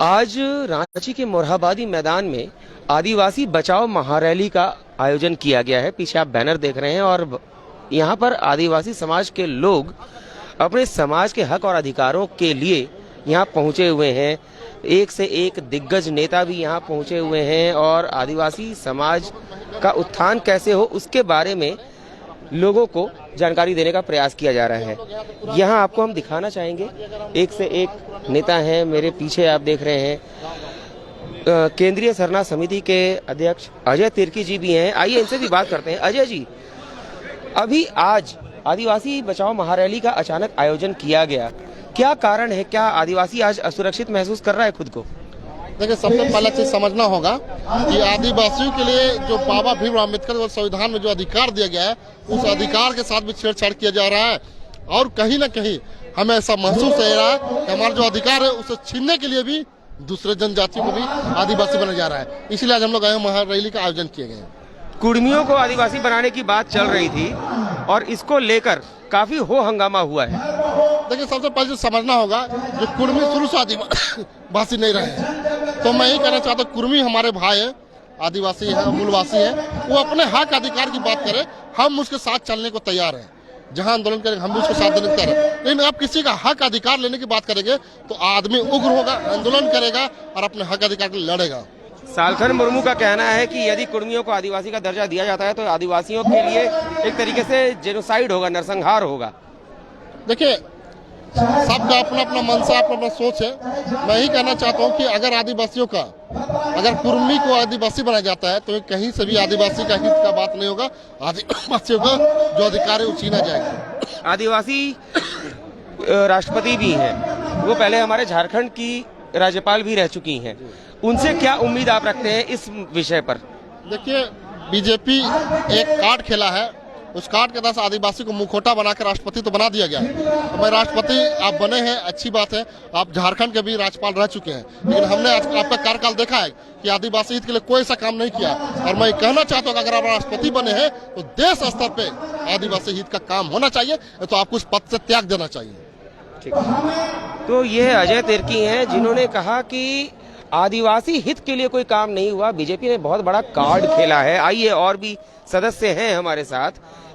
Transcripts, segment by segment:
आज रांची के मोरहाबादी मैदान में आदिवासी बचाओ महारैली का आयोजन किया गया है। पीछे आप बैनर देख रहे हैं और यहाँ पर आदिवासी समाज के लोग अपने समाज के हक और अधिकारों के लिए यहाँ पहुँचे हुए हैं। एक से एक दिग्गज नेता भी यहाँ पहुँचे हुए हैं और आदिवासी समाज का उत्थान कैसे हो उसके बारे में लोगों को जानकारी देने का प्रयास किया जा रहा है। यहाँ आपको हम दिखाना चाहेंगे, एक से एक नेता हैं। मेरे पीछे आप देख रहे हैं केंद्रीय सरना समिति के अध्यक्ष अजय तिर्की जी भी हैं। आइए इनसे भी बात करते हैं। अजय जी, अभी आज आदिवासी बचाओ महारैली का अचानक आयोजन किया गया, क्या कारण है? क्या आदिवासी आज असुरक्षित महसूस कर रहा है खुद को? देखिए, सबसे पहला चीज समझना होगा कि आदिवासियों के लिए जो बाबा भीमराव अम्बेडकर और संविधान में जो अधिकार दिया गया है, उस अधिकार के साथ भी छेड़छाड़ किया जा रहा है। और कहीं ना कहीं हमें ऐसा महसूस हो रहा है कि हमारा जो अधिकार है उसे छीनने के लिए भी दूसरे जनजातियों को भी आदिवासी बनाया जा रहा है। इसलिए आज हम लोग आए महारैली का आयोजन किए गए। कुर्मियों को आदिवासी बनाने की बात चल रही थी और इसको लेकर काफी हो हंगामा हुआ है। देखिए, सबसे पहले समझना होगा जो कुर्मी शुरू से आदिवासी नहीं रहे हैं, तो मैं यही कहना चाहता हूँ कुर्मी हमारे भाई है, आदिवासी है, मूलवासी है। वो अपने हक अधिकार की बात करे, हम उसके साथ चलने को तैयार हैं। जहां आंदोलन करेंगे हम भी उसके साथ देने को तैयार हैं। लेकिन आप किसी का हक अधिकार लेने की बात करेंगे तो आदमी उग्र होगा, आंदोलन करेगा और अपने हक अधिकार के लिए लड़ेगा। सालखन मुर्मू का कहना है कि यदि कुर्मियों को आदिवासी का दर्जा दिया जाता है तो आदिवासियों के लिए एक तरीके से जेनोसाइड होगा, नरसंहार होगा। देखिए, सबका अपना अपना मनसा, अपना अपना सोच है। मैं ही कहना चाहता हूँ कि अगर आदिवासियों का, अगर कुर्मी को आदिवासी बनाया जाता है तो कहीं से भी आदिवासी का हित का बात नहीं होगा। आदिवासियों का जो अधिकार है वो छीना जाएगा। आदिवासी राष्ट्रपति भी हैं, वो पहले हमारे झारखंड की राज्यपाल भी रह चुकी हैं। उनसे क्या उम्मीद आप रखते हैं इस विषय पर? देखिए, बीजेपी एक कार्ड खेला है, उस कार्ड के तहत आदिवासी को मुखौटा बनाकर राष्ट्रपति तो बना दिया गया है। तो मैं राष्ट्रपति आप बने हैं, अच्छी बात है। आप झारखंड के भी राज्यपाल रह चुके हैं, लेकिन हमने आपका कार्यकाल देखा है कि आदिवासी हित के लिए कोई ऐसा काम नहीं किया। और मैं कहना चाहता हूँ कि अगर आप राष्ट्रपति बने हैं तो देश स्तर पे आदिवासी हित का काम होना चाहिए, तो आपको उस पद से त्याग देना चाहिए। ठीक है, तो ये अजय तिर्की हैं जिन्होंने कहा कि आदिवासी हित के लिए कोई काम नहीं हुआ, बीजेपी ने बहुत बड़ा कार्ड खेला है। आइए, और भी सदस्य हैं हमारे साथ,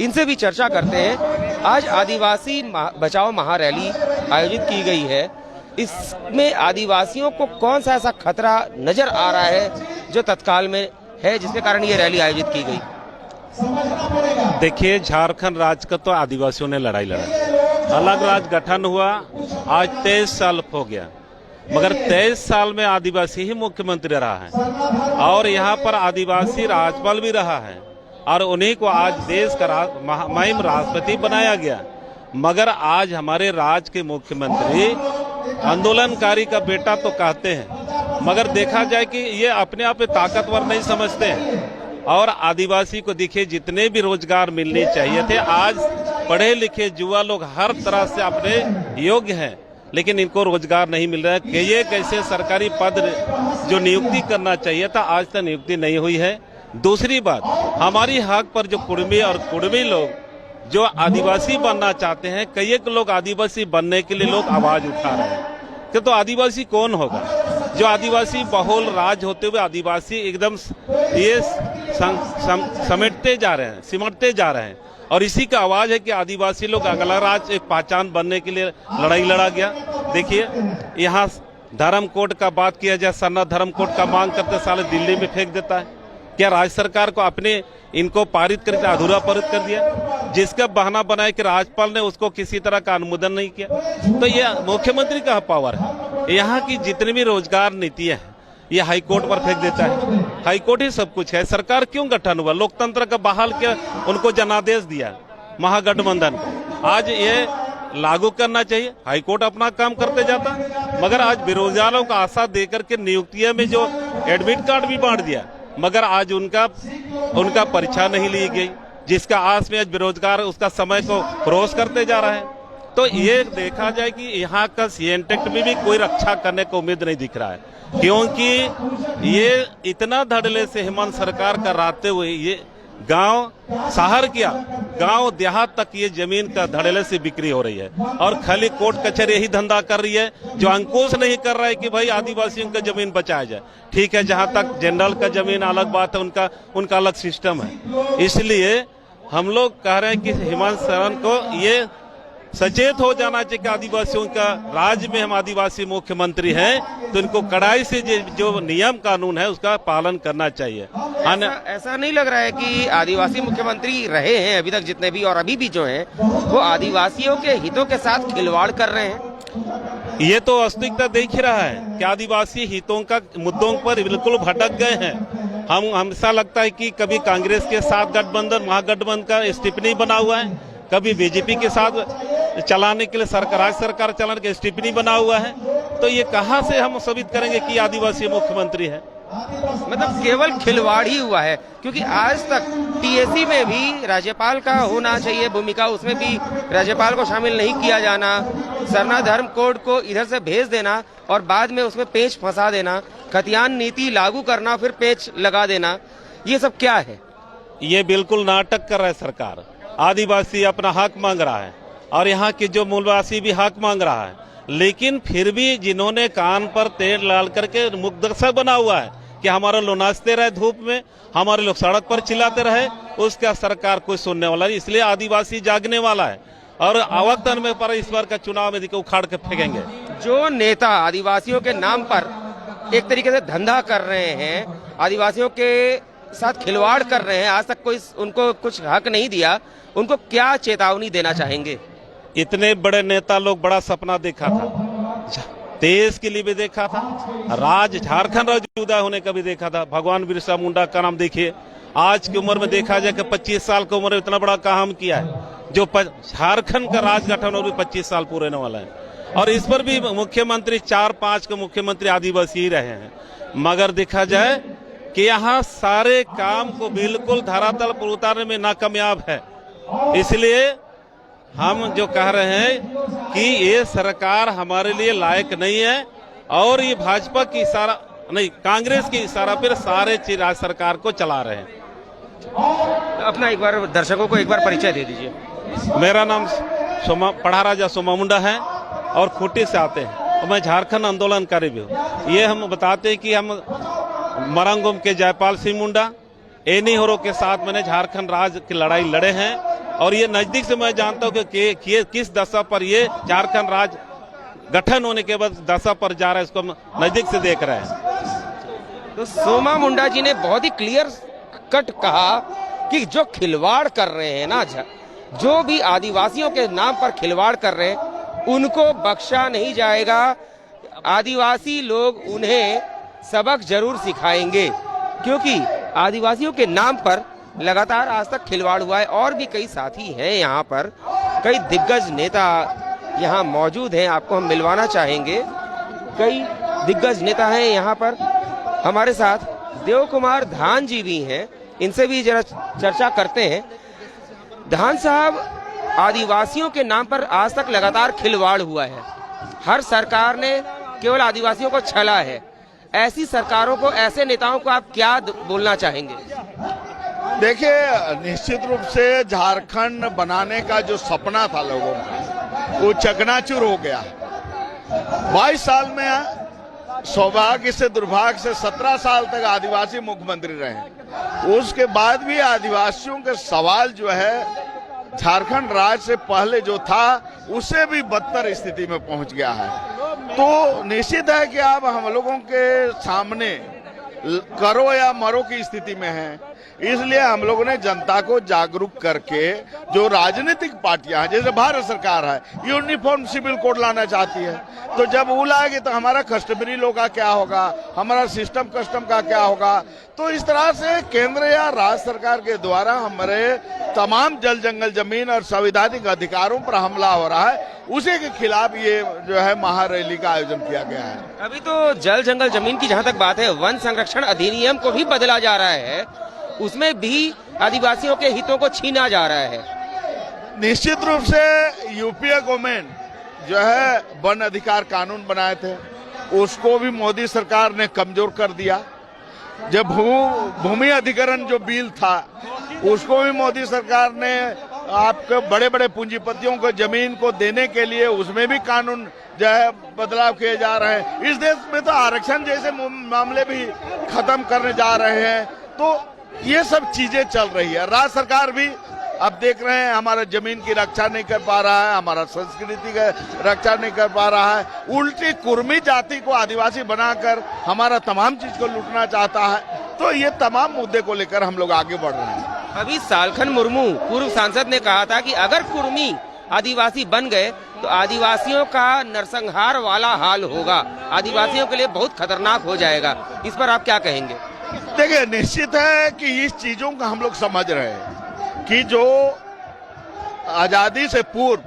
इनसे भी चर्चा करते हैं। आज आदिवासी बचाओ महारैली आयोजित की गई है, इसमें आदिवासियों को कौन सा ऐसा खतरा नजर आ रहा है जो तत्काल में है जिसके कारण ये रैली आयोजित की गई? देखिए, झारखंड राज्य का तो आदिवासियों ने लड़ाई लड़ा, अलग राज्य गठन हुआ, आज 23 साल हो गया, मगर 23 साल में आदिवासी ही मुख्यमंत्री रहा है और यहाँ पर आदिवासी राज्यपाल भी रहा है और उन्हीं को आज देश का मुहिम राष्ट्रपति बनाया गया। मगर आज हमारे राज्य के मुख्यमंत्री आंदोलनकारी का बेटा तो कहते हैं, मगर देखा जाए कि ये अपने आप में ताकतवर नहीं समझते हैं। और आदिवासी को देखिए, जितने भी रोजगार मिलने चाहिए थे, आज पढ़े लिखे युवा लोग हर तरह से अपने योग्य हैं, लेकिन इनको रोजगार नहीं मिल रहा है। कि ये कैसे सरकारी पद जो नियुक्ति करना चाहिए था, आज तक नियुक्ति नहीं हुई है। दूसरी बात, हमारी हक पर जो कुर्मी और कुर्मी लोग जो आदिवासी बनना चाहते हैं, कई एक लोग आदिवासी बनने के लिए लोग आवाज उठा रहे हैं कि तो आदिवासी कौन होगा? जो आदिवासी बहुल राज्य होते हुए आदिवासी एकदम ये समेटते जा रहे हैं, सिमटते जा रहे हैं। और इसी का आवाज है कि आदिवासी लोग अगला राज्य एक पहचान बनने के लिए लड़ाई लड़ा गया। देखिए, यहाँ धर्म कोड का बात किया जाए, सरना धर्म कोड का मांग करते साले दिल्ली में फेंक देता है। क्या राज्य सरकार को अपने इनको पारित करके अधूरा पारित कर दिया, जिसका बहाना बनाया कि राज्यपाल ने उसको किसी तरह का अनुमोदन नहीं किया? तो ये मुख्यमंत्री का पावर है। यहाँ की जितनी भी रोजगार नीतियां हैं ये हाईकोर्ट पर फेंक देता है। हाईकोर्ट ही सब कुछ है। सरकार क्यों गठन हुआ? लोकतंत्र का बहाल के उनको जनादेश दिया महागठबंधन को, आज ये लागू करना चाहिए। हाईकोर्ट अपना काम करते जाता, मगर आज बेरोजगारों को आशा देकर के नियुक्तियां में जो एडमिट कार्ड भी बांट दिया, मगर आज उनका परीक्षा नहीं ली गई, जिसका आस में आज बेरोजगार उसका समय को क्रॉस करते जा रहा है। तो ये देखा जाए कि यहाँ का सीएनटेक में भी कोई रक्षा करने को उम्मीद नहीं दिख रहा है, क्योंकि ये इतना धड़ल्ले से हेमंत सरकार कराते हुए ये गांव शहर किया, गांव देहात तक ये जमीन का धड़ल्ले से बिक्री हो रही है और खाली कोर्ट कचहरी यही धंधा कर रही है, जो अंकुश नहीं कर रहा है कि भाई आदिवासियों का जमीन बचाया जाए। ठीक है, जहां तक जनरल का जमीन अलग बात है, उनका अलग सिस्टम है। इसलिए हम लोग कह रहे हैं कि हेमंत सोरेन को ये सचेत हो जाना चाहिए कि आदिवासियों का राज्य में हम आदिवासी मुख्यमंत्री हैं, तो इनको कड़ाई से जो नियम कानून है उसका पालन करना चाहिए। ऐसा नहीं लग रहा है कि आदिवासी मुख्यमंत्री रहे हैं अभी तक जितने भी और अभी भी जो हैं वो आदिवासियों के हितों के साथ खिलवाड़ कर रहे हैं? ये तो वास्तविकता देख ही रहा है कि आदिवासी हितों का मुद्दों पर बिल्कुल भटक गए हैं। हम हमेशा लगता है कि कभी कांग्रेस के साथ गठबंधन, महागठबंधन का स्टिपनी बना हुआ है, कभी बीजेपी के साथ चलाने के लिए सरकार चलाने के स्टिपनी बना हुआ है। तो ये कहां से हम साबित करेंगे कि आदिवासी मुख्यमंत्री है? मतलब केवल खिलवाड़ ही हुआ है, क्योंकि आज तक टीएसी में भी राज्यपाल का होना चाहिए भूमिका, उसमें भी राज्यपाल को शामिल नहीं किया जाना, सरना धर्म कोड को इधर से भेज देना और बाद में उसमें पेच फंसा देना, खतियान नीति लागू करना फिर पेच लगा देना, ये सब क्या है? ये बिल्कुल नाटक कर रहा है सरकार। आदिवासी अपना हक मांग रहा है और यहाँ के जो मूलवासी भी हक मांग रहा है, लेकिन फिर भी जिन्होंने कान पर तेल डाल करके मुकदसा बना हुआ है कि हमारे लोग नाचते रहे धूप में, हमारे लोग सड़क पर चिल्लाते रहे, उसका सरकार कोई सुनने वाला नहीं। इसलिए आदिवासी जागने वाला है और वक्त में पर इस बार का चुनाव में देखो उखाड़ के फेंकेंगे। जो नेता आदिवासियों के नाम पर एक तरीके से धंधा कर रहे हैं, आदिवासियों के साथ खिलवाड़ कर रहे हैं, आज तक कोई उनको कुछ हक नहीं दिया, उनको क्या चेतावनी देना चाहेंगे? इतने बड़े नेता लोग बड़ा सपना देखा था, देश के लिए भी देखा था, झारखंड राज्य उदय होने का भी देखा था। भगवान बिरसा मुंडा का नाम देखिए, आज की उम्र में देखा जाए कि 25 साल की उम्र में इतना बड़ा काम किया है, जो झारखंड का राज गठन और भी 25 साल पूरे होने वाला है। और इस पर भी मुख्यमंत्री 4-5 के मुख्यमंत्री आदिवासी ही रहे हैं, मगर देखा जाए कि यहाँ सारे काम को बिल्कुल धरातल पर उतारने में नाकामयाब है। इसलिए हम जो कह रहे हैं कि ये सरकार हमारे लिए लायक नहीं है और ये भाजपा की इशारा नहीं, कांग्रेस की इशारा पर सारे राज्य सरकार को चला रहे हैं। अपना एक बार दर्शकों को एक बार परिचय दे दीजिए। मेरा नाम पढ़ा राजा सोमा मुंडा है और खूंटी से आते हैं और मैं झारखंड आंदोलनकारी भी हूँ। ये हम बताते हैं कि हम मरंगुम के जयपाल सिंह मुंडा, एनी होरो के साथ मैंने झारखंड राज्य की लड़ाई लड़े हैं और ये नजदीक से मैं जानता हूँ कि किस दशा पर ये झारखंड राज्य गठन होने के बाद दशा पर जा रहा है, इसको हम नजदीक से देख रहे हैं। तो सोमा मुंडा जी ने बहुत ही क्लियर कट कहा कि जो खिलवाड़ कर रहे हैं ना, जो भी आदिवासियों के नाम पर खिलवाड़ कर रहे हैं, उनको बख्शा नहीं जाएगा। आदिवासी लोग उन्हें सबक जरूर सिखाएंगे, क्योंकि आदिवासियों के नाम पर लगातार आज तक खिलवाड़ हुआ है। और भी कई साथी हैं यहाँ पर, कई दिग्गज नेता यहाँ मौजूद हैं, आपको हम मिलवाना चाहेंगे। कई दिग्गज नेता हैं यहाँ पर हमारे साथ। देव कुमार धान जी भी हैं, इनसे भी जरा चर्चा करते हैं। धान साहब, आदिवासियों के नाम पर आज तक लगातार खिलवाड़ हुआ है, हर सरकार ने केवल आदिवासियों को छला है। ऐसी सरकारों को, ऐसे नेताओं को आप क्या बोलना चाहेंगे? देखिए, निश्चित रूप से झारखंड बनाने का जो सपना था लोगों का, वो चकनाचूर हो गया। 22 साल में सौभाग्य से दुर्भाग्य से 17 साल तक आदिवासी मुख्यमंत्री रहे। उसके बाद भी आदिवासियों के सवाल जो है झारखंड राज्य से पहले जो था उससे भी बदतर स्थिति में पहुंच गया है। तो निश्चित है कि आप हम लोगों के सामने करो या मरो की स्थिति में है। इसलिए हम लोगों ने जनता को जागरूक करके, जो राजनीतिक पार्टियां हैं, जैसे भारत सरकार है, यूनिफॉर्म सिविल कोड लाना चाहती है, तो जब वो लाएगी तो हमारा कस्टमरी लॉ का क्या होगा, हमारा सिस्टम कस्टम का क्या होगा। तो इस तरह से केंद्र या राज्य सरकार के द्वारा हमारे तमाम जल जंगल जमीन और संवैधानिक अधिकारों पर हमला हो रहा है, उसी के खिलाफ ये जो है महारैली का आयोजन किया गया है। अभी तो जल जंगल जमीन की जहां तक बात है, वन संरक्षण अधिनियम को भी बदला जा रहा है, उसमें भी आदिवासियों के हितों को छीना जा रहा है। निश्चित रूप से यूपीए गवर्नमेंट जो है वन अधिकार कानून बनाए थे, उसको भी मोदी सरकार ने कमजोर कर दिया। जो भूमि अधिग्रहण जो बिल था उसको भी मोदी सरकार ने आपके बड़े बड़े पूंजीपतियों को जमीन को देने के लिए उसमें भी कानून जो है बदलाव किए जा रहे हैं। इस देश में तो आरक्षण जैसे मामले भी खत्म करने जा रहे हैं। तो ये सब चीजें चल रही है। राज्य सरकार भी अब देख रहे हैं हमारा जमीन की रक्षा नहीं कर पा रहा है, हमारा संस्कृति का रक्षा नहीं कर पा रहा है, उल्टी कुर्मी जाति को आदिवासी बनाकर हमारा तमाम चीज को लूटना चाहता है। तो ये तमाम मुद्दे को लेकर हम लोग आगे बढ़ रहे हैं। अभी सालखन मुर्मू पूर्व सांसद ने कहा था कि अगर कुर्मी आदिवासी बन गए तो आदिवासियों का नरसंहार वाला हाल होगा, आदिवासियों के लिए बहुत खतरनाक हो जाएगा। इस पर आप क्या कहेंगे? देखिए, निश्चित है कि इस चीजों का हम लोग समझ रहे हैं कि जो आजादी से पूर्व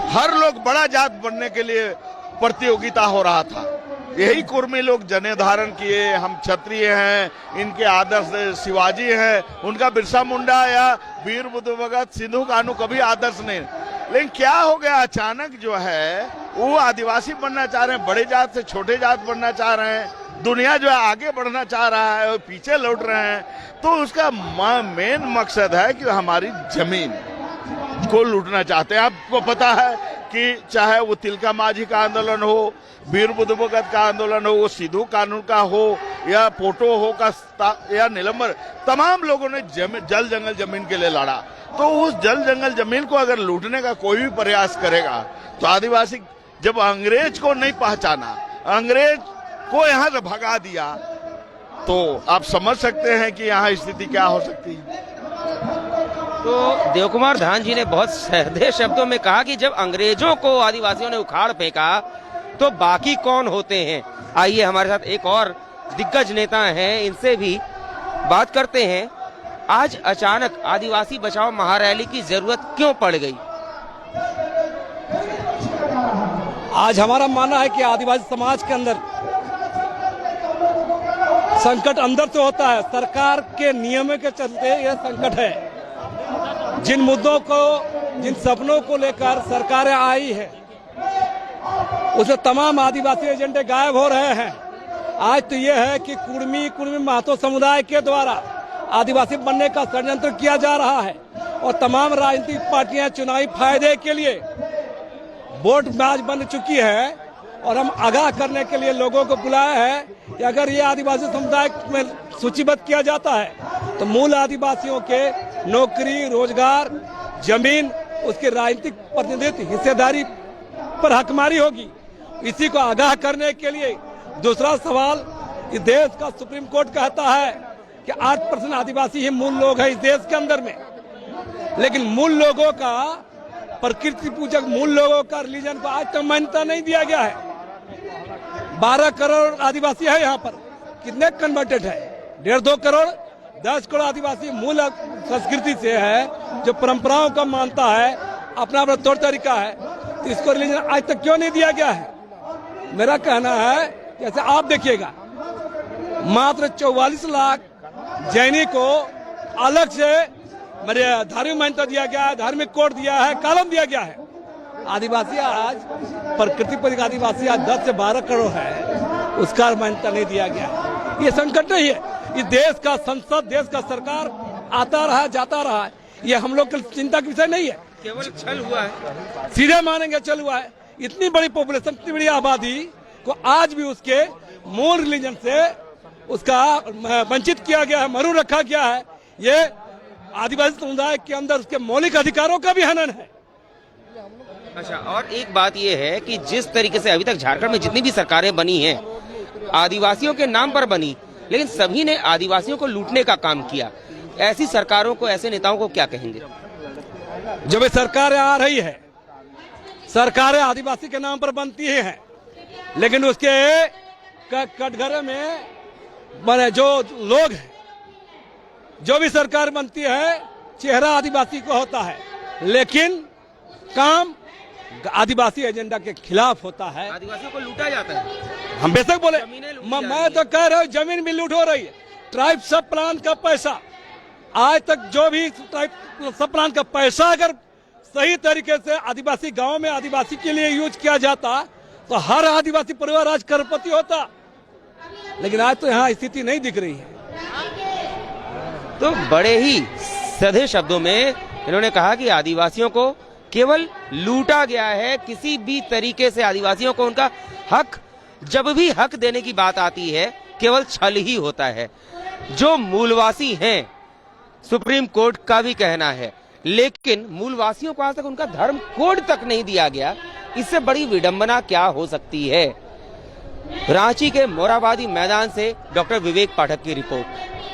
हर लोग बड़ा जात बनने के लिए प्रतियोगिता हो रहा था। यही कुर्मी लोग जने धारण किए, हम क्षत्रिय हैं, इनके आदर्श शिवाजी हैं, उनका बिरसा मुंडा या वीर बुद्ध भगत सिंधु कान्हू कभी आदर्श नहीं। लेकिन क्या हो गया, अचानक जो है वो आदिवासी बनना चाह रहे हैं, बड़े जात से छोटे जात बनना चाह रहे हैं, दुनिया जो है आगे बढ़ना चाह रहा है और पीछे लौट रहे हैं। तो उसका मेन मकसद है कि हमारी जमीन को लूटना चाहते हैं। आपको पता है कि चाहे वो तिलका माझी का आंदोलन हो, वीर बुद्ध भगत का आंदोलन हो, वो सिद्धू कानून का हो या पोटो हो का या नीलंबर, तमाम लोगों ने जल जंगल जमीन के लिए लड़ा। तो उस जल जंगल जमीन को अगर लूटने का कोई भी प्रयास करेगा तो आदिवासी, जब अंग्रेज को नहीं पहचाना, अंग्रेज को यहाँ से भगा दिया, तो आप समझ सकते हैं कि यहाँ स्थिति क्या हो सकती है। तो देव कुमार धान जी ने बहुत सहदे शब्दों में कहा कि जब अंग्रेजों को आदिवासियों ने उखाड़ फेंका तो बाकी कौन होते हैं। आइए हमारे साथ एक और दिग्गज नेता हैं, इनसे भी बात करते हैं। आज अचानक आदिवासी बचाओ महारैली की जरूरत क्यों पड़ गई? आज हमारा मानना है कि आदिवासी समाज के अंदर संकट अंदर से होता है, सरकार के नियमों के चलते यह संकट है। जिन मुद्दों को, जिन सपनों को लेकर सरकारें आई है उसमें तमाम आदिवासी एजेंडे गायब हो रहे हैं। आज तो यह है कि कुर्मी महतो समुदाय के द्वारा आदिवासी बनने का षड्यंत्र किया जा रहा है और तमाम राजनीतिक पार्टियां चुनावी फायदे के लिए वोट मैच बन चुकी है। और हम आगाह करने के लिए लोगों को बुलाया है कि अगर ये आदिवासी समुदाय में सूचीबद्ध किया जाता है तो मूल आदिवासियों के नौकरी, रोजगार, जमीन, उसके राजनीतिक प्रतिनिधित्व, हिस्सेदारी पर हकमारी होगी। इसी को आगाह करने के लिए दूसरा सवाल, इस देश का सुप्रीम कोर्ट कहता है कि 8% आदिवासी ही मूल लोग हैं इस देश के अंदर में, लेकिन मूल लोगों का, प्रकृति पूजक मूल लोगों का रिलीजन को आज तक मान्यता नहीं दिया गया है। 12 करोड़ आदिवासी है यहाँ पर, कितने कन्वर्टेड है? 1.5-2 करोड़, 10 करोड़ आदिवासी मूल संस्कृति से है, जो परंपराओं का मानता है, अपना अपना तौर तरीका है। तो इसको रिलीजन आज तक क्यों नहीं दिया गया है? मेरा कहना है, जैसे आप देखिएगा, मात्र 44 लाख जैनी को अलग से मेरे धार्मिक मान्यता दिया गया है, धार्मिक कोड दिया है, कॉलम दिया गया है। आदिवासी आज, प्रकृति पर आदिवासी आज 10 से 12 करोड़ है, उसका मान्यता नहीं दिया गया है। ये संकट नहीं है। इस देश का संसद, देश का सरकार आता रहा, जाता रहा है, ये हम लोग की चिंता का विषय नहीं है। केवल छल हुआ है, सीधे मानेंगे चल हुआ है। इतनी बड़ी पॉपुलेशन, इतनी बड़ी आबादी को आज भी उसके मूल रिलीजन से उसका वंचित किया गया है, मरू रखा गया है। ये आदिवासी समुदाय के अंदर उसके मौलिक अधिकारों का भी हनन है। अच्छा, और एक बात यह है कि जिस तरीके से अभी तक झारखंड में जितनी भी सरकारें बनी हैं, आदिवासियों के नाम पर बनी, लेकिन सभी ने आदिवासियों को लूटने का काम किया। ऐसी सरकारों को, ऐसे नेताओं को क्या कहेंगे? जब ये सरकारें आ रही है, सरकारें आदिवासी के नाम पर बनती हैं, लेकिन उसके कटघरे में बने जो लोग हैं, जो भी सरकार बनती है, चेहरा आदिवासी को होता है, लेकिन काम आदिवासी एजेंडा के खिलाफ होता है। आदिवासियों को लूटा जाता है। हम बेशक बोले, मैं तो कह रहा हूँ जमीन भी लूट हो रही है। ट्राइब सब प्लान का पैसा, आज तक जो भी ट्राइब सब प्लान का पैसा अगर सही तरीके से आदिवासी गांव में आदिवासी के लिए यूज किया जाता तो हर आदिवासी परिवार आज करोड़पति होता। लेकिन आज तो यहाँ स्थिति नहीं दिख रही है। तो बड़े ही सधे शब्दों में इन्होंने कहा कि आदिवासियों को केवल लूटा गया है। किसी भी तरीके से आदिवासियों को उनका हक, जब भी हक देने की बात आती है, केवल छल ही होता है। जो मूलवासी हैं, सुप्रीम कोर्ट का भी कहना है, लेकिन मूलवासियों को आज तक उनका धर्म कोड तक नहीं दिया गया। इससे बड़ी विडंबना क्या हो सकती है। रांची के मोरहाबादी मैदान से डॉक्टर विवेक पाठक की रिपोर्ट।